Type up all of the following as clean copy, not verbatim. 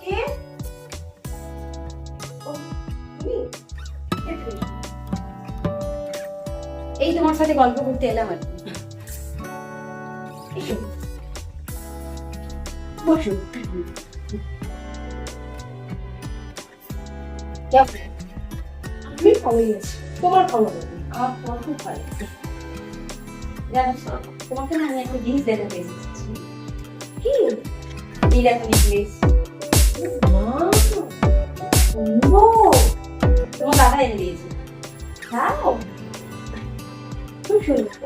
কে? ও, তুমি? এই তোমার সাথে গল্প করতে এলাম আর কি। এসো, বসো। আমি ভালোই আছি। তোমার খবর কি? আমার খবর খুব ভালো। জানো তো, তোমাকে না আমি একটা জিনিস দেখাতে এসেছি। কি? এই দেখো নেকলেস। তোমার দাদা এনে দিয়েছে। দাও, খুব সুন্দর।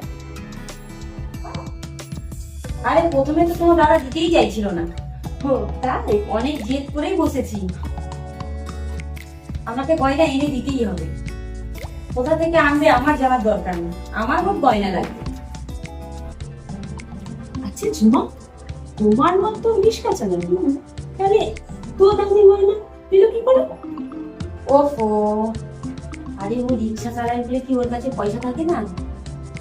আরে প্রথমে তো তোমার দাদা দিতেই চাইছিল না। তাই অনেক জেদ করেই বসেছি। আমাকে গয়না এনে দিতেই হবে। কোথা থেকে আনবে আমার জানার দরকার নেই, আমার খুব গয়না লাগবে। আচ্ছা ঝুমা, তোমার মতো রিস্কা চালানো তাহলে তো দামি গয়না দিল কি করে? ওফো, আরে ও রিক্সা চালায় বলে কি ওর কাছে পয়সা থাকে না?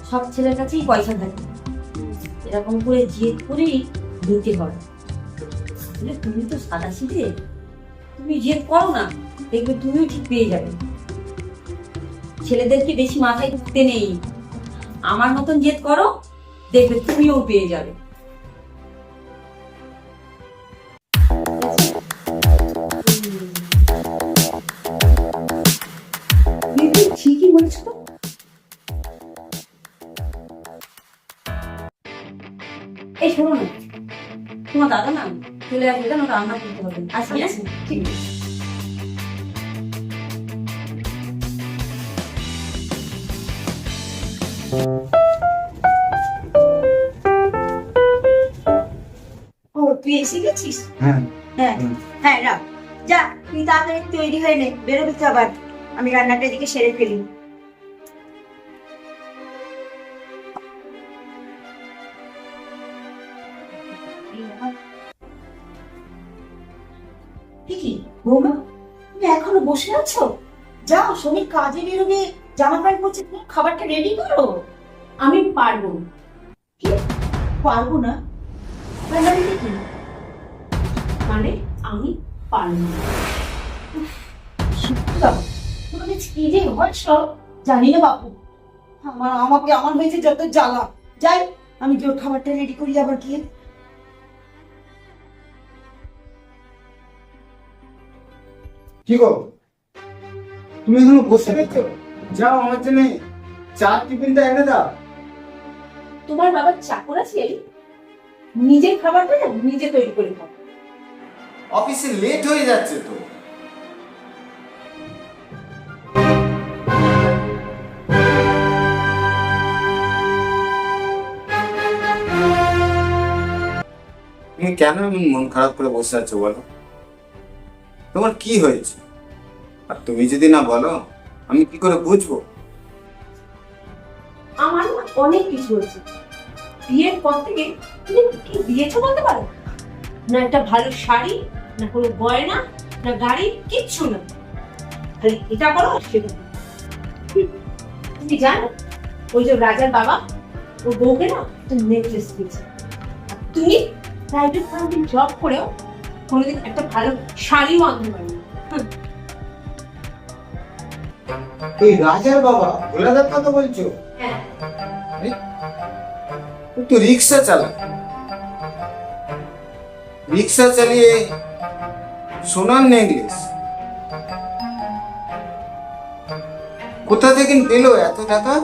সব ছেলের কাছেই পয়সা থাকে। এরকম করে জেদ করেই দিতে হয়। আসলে তুমি তো সাদাসিধে, তুমি জেদ করো না, দেখবে তুমিও ঠিক পেয়ে যাবে। ছেলেদেরকে বেশি মাথায় ঢুকতে নেই। আমার মতন জেদ করো, দেখবে তুমিও পেয়ে যাবে। দিদি ঠিকই বলছো তো। এই শোনো না, তোমার দাদা না চলে আসবে, জানো রান্না করতে হবে। আচ্ছা ঠিক আছে। ও তুই এসে গেছিস? হ্যাঁ হ্যাঁ হ্যাঁ, রাখ। যা তুই তাড়াতাড়ি তৈরি হয়ে নে, বেরোবি তো আবার। আমি রান্নাটা এদিকে সেরে ফেলি। কি বৌমা, তুমি এখনো বসে আছো? যাও, সমীর কাজে বেরোবে, জামা প্যান্ট পরছে, তুমি খাবারটা রেডি করো। আমি পারবো। কি পারবো না? রান্নাটা কি? মানে আমি পারবো না। বাবা, তোমাদের কি যে হয় সব জানি না বাবু। আমার হয়েছে যত জ্বালা। যাই, আমি জোর খাবারটা রেডি করি আবার গিয়ে। কি গো, তুমি এখনো বসে গেছো? যাও আমার জন্য চা টিফিনটা এনে দাও। তোমার বাবার চাকর আছে, নিজের খাবারটা না নিজে তৈরি করে খাও। অফিসে লেট হয়ে যাচ্ছে তো। তুমি কেন এমন মন খারাপ করে বসে আছো বলো? তোমার কি হয়েছে? আর তুমি যদি না বলো আমি কি করে বুঝবো? আমার না অনেক কিছু হয়েছে। বিয়ের পর থেকে তুমি কি দিয়েছো বলতে পারো? না একটা ভালো শাড়ি, না কোনো গয়না, না গাড়ি, কিচ্ছু না। খালি এটা করো সেটা করো। তুমি জানো ওই যে রাজার বাবা ওর বউকে না একটা নেকলেস দিয়েছে। আর তুমি প্রাইভেট কোনোদিন জব করেও কোনোদিন একটা ভালো শাড়িও আনতে পারো। এই রাজার বাবা ভোলাদার কথা বলছো? হ্যাঁ, একটু রিক্সা চালা, রিক্সা চালিয়ে সোনার নেকলেস কোথা থেকে পেল এত টাকা?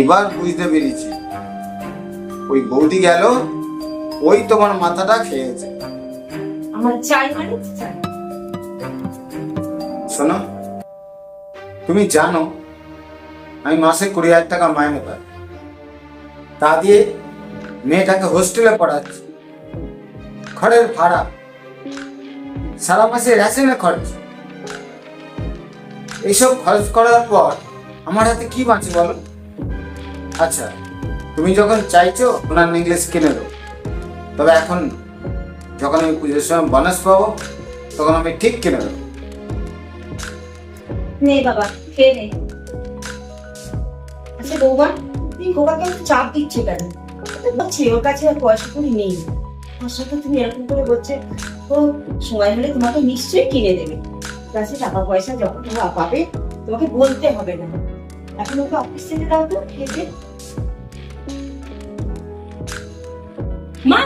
এবার বুঝতে পেরেছি, ওই বৌদি গেল, ওই তোমার মাথাটা খেয়েছে। আমার চাই মানে চাই। শোনো, তুমি জানো আমি মাসে 20,000 টাকা মাইনে পাই। তা দিয়ে মেয়েটাকে হোস্টেলে পড়াচ্ছি, ঘরের ভাড়া, সারা মাসে রেশনের খরচ, এইসব খরচ করার পর আমার হাতে কি বাঁচে বলো? আচ্ছা, তুমি যখন চাইছো ওনার নেকলেস কিনে দেবো, তবে এখন যখন আমি পুজোর সময় বোনাস পাবো তখন আমি ঠিক কিনে দেবো। নে বাবা, খেয়ে নে। আচ্ছা বৌমা, তুমি খোকাকে একটু চাপ দিচ্ছে কেন? বলছি ওর কাছে আর পয়সা করি নেই। ওর সাথে তুমি এরকম করে বলছে, ও সময় হলে তোমাকে নিশ্চয়ই কিনে দেবে। কাছে টাকা পয়সা যখন তুমি পাবে তোমাকে বলতে হবে না। এখন ওকে অফিস থেকে দাও তো খেতে। মা,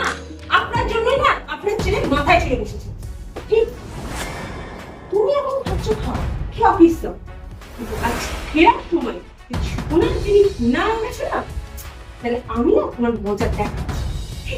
আপনার জন্য না আপনার ছেলে মাথায় চড়ে বসেছে। ঠিক, তুমি এখন খাচ্ছ খাও, খেয়ে অফিস যাও। কিন্তু আজ ফেরার সময় সোনার জিনিস না এনেছো না, তাহলে আমি না তোমার মজা দেখাচ্ছি।